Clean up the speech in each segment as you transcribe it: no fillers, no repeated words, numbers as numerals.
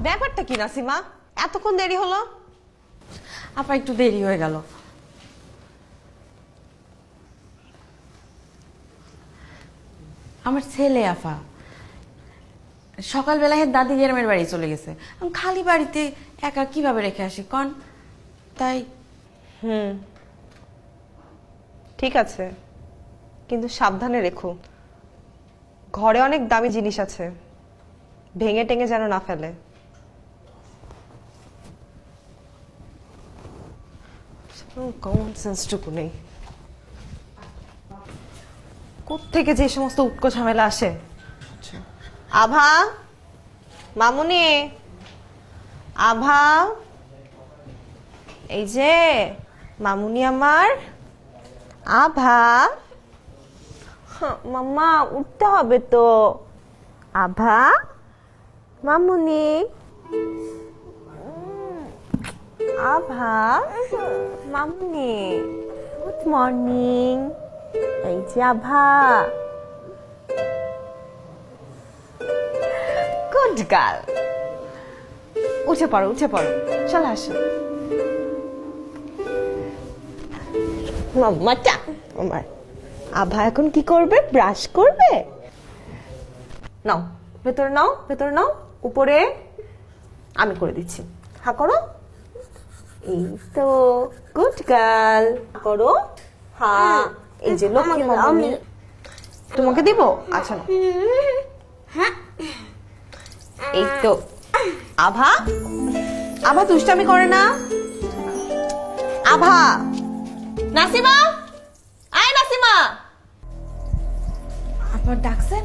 ব্যাপারটা কি নাসিমা, এতক্ষণ দেরি হলো? আপা একটু দেরি হয়ে গেল। আমার ছেলে আফা সকালবেলায় দাদি গ্রামের বাড়ি চলে গেছে। আমি খালি বাড়িতে একা কিভাবে রেখে আসি কন? তাই ঠিক আছে, কিন্তু সাবধানে রেখো। ঘরে অনেক দামি জিনিস আছে, ভেঙে টেঙে যেন না ফেলে। কমন সেন্সটুকু নেই। কোত্থেকে যে সমস্ত উটকো ঝামেলা আসে। আভা, মামুনি, আভা, এই যে মামুনি আমার। আভা, মাম্মা উঠতে হবে তো। আভা, মামুনি, আভা, মামুনি, গুড মর্নিং। এই যে আভা, গুড গার্ল। উঠে পড়ো, উঠে পড়ো, চলে আসো। মাম্মাটা আমার। আভা এখন কি করবে? ব্রাশ করবে। নাও, ভেতরে নাও, ভেতরে নাও, উপরে। আমি করে দিচ্ছি। হা করো। এই তো, গুড গার্ল। করো। হ্যাঁ, এই যে লক্ষ্মী মামুনি। তোমাকে দিব? আচ্ছা না। এই তো। আভা, আভা দুষ্টামি করে না। আভা, নাসিমা, আয় নাসিমা। আপনার ডাকছেন?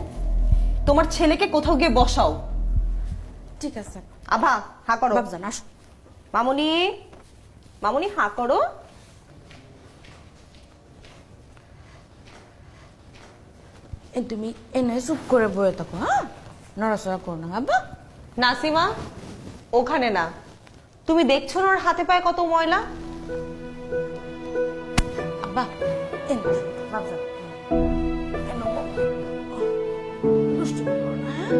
তোমার ছেলেকে কোথাও গিয়ে বসাও। ঠিক আছে। আভা, হা করো। বাবজান আসো। মামুনি, মামুনি হা করো। তুমি এনে চুপ করে বয়ে থাকো, হ্যাঁ? নড়াচড়া করো না আব্বা। নাসিমা, ওখানে না। তুমি দেখছো না ওর হাতে পায়ে কত ময়লা? আব্বা এনে বাবজান দুষ্টুমি করো না, হ্যাঁ?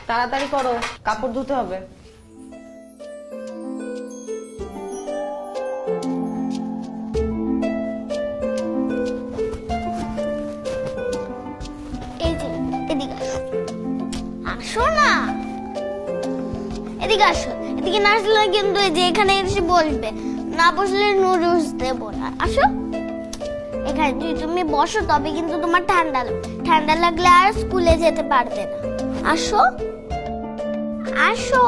তাড়াতাড়ি করো, কাপড় ধুতে হবে। এই যে এদিকে আসো, আসো না, এদিকে আসো। এদিকে না আসলে কিন্তু এই যে এখানে এসে বসবে, না বসলে নুডলস দেবো না। আসো এখানে, যদি তুমি বসো তবে কিন্তু তোমার ঠান্ডা লাগলে আর স্কুলে যেতে পারবে না। আসো আসো,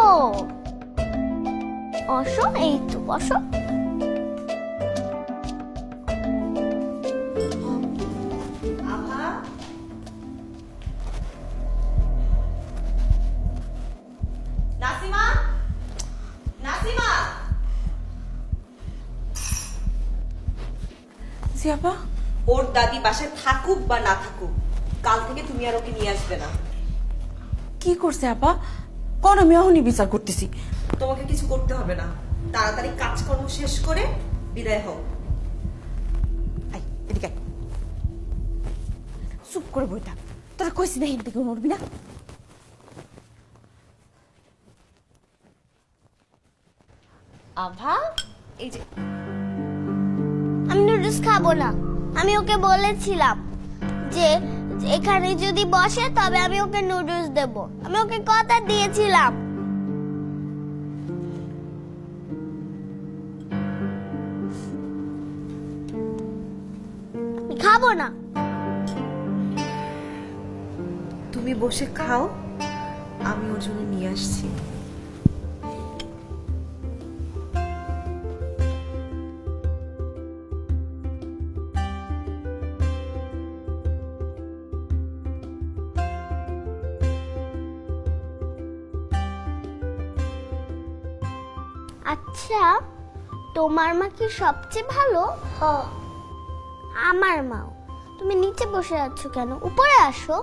বসো, এই তো বসো। আভা, নাসিমা, নাসিমা। জি আপা। ওর দাদি বাসায় থাকুক বা না থাকুক, কাল থেকে তুমি আর ওকে নিয়ে আসবে না। কি করছে আপা? কোন আমি এখনই বিচার করতেছি। তোমাকে কিছু করতে হবে না, তাড়াতাড়ি কাজকর্ম শেষ করে বিদায় হও। আই এদিকে আয়। চুপ করে বই থাক। তোরা কইছি না এদিকে নড়বি না। আভা, এই যে আমি নুডলস খাবো না। আমি ওকে বলেছিলাম যে এখানে যদি বসে তবে আমি ওকে নুডলস দেব। আমি ওকে কথা দিয়েছিলাম। আমি খাবো না। তুমি বসে খাও, আমি ওর জন্য নিয়ে আসছি। আচ্ছা, তোমার মা কি সবচেয়ে ভালো? আমার মাও। তুমি নিচে বসে আছো কেন? উপরে আসো,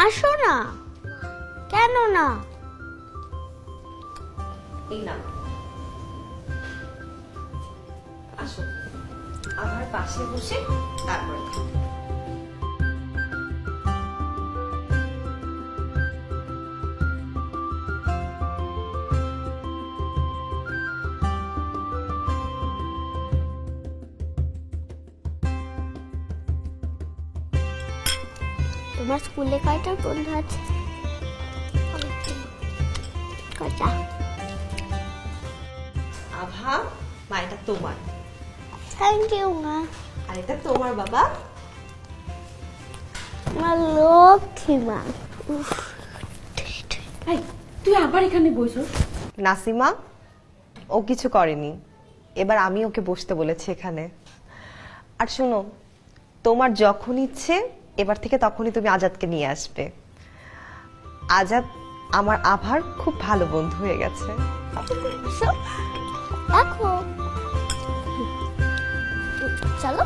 আসো না। কেন না? এই না, আসো আমার পাশে বসে তারপরে খাও। তোমার স্কুলে কয়টা বন্ধু আছে? কয়টা? আভা, মা এটা তোমার, থ্যাংক ইউ মা। আর এটা তোমার বাবা। আমার লক্ষ্মী মা। উফ, এই তুই আবার এখানে বসছস? নাসিমা, ও কিছু করেনি, এবার আমি ওকে বসতে বলেছি এখানে। আর শোনো, তোমার যখন ইচ্ছে এবার থেকে তখনই তুমি আজাদকে নিয়ে আসবে। আজাদ আমার আভার খুব ভালো বন্ধু হয়ে গেছে। আসো, দেখো। চলো।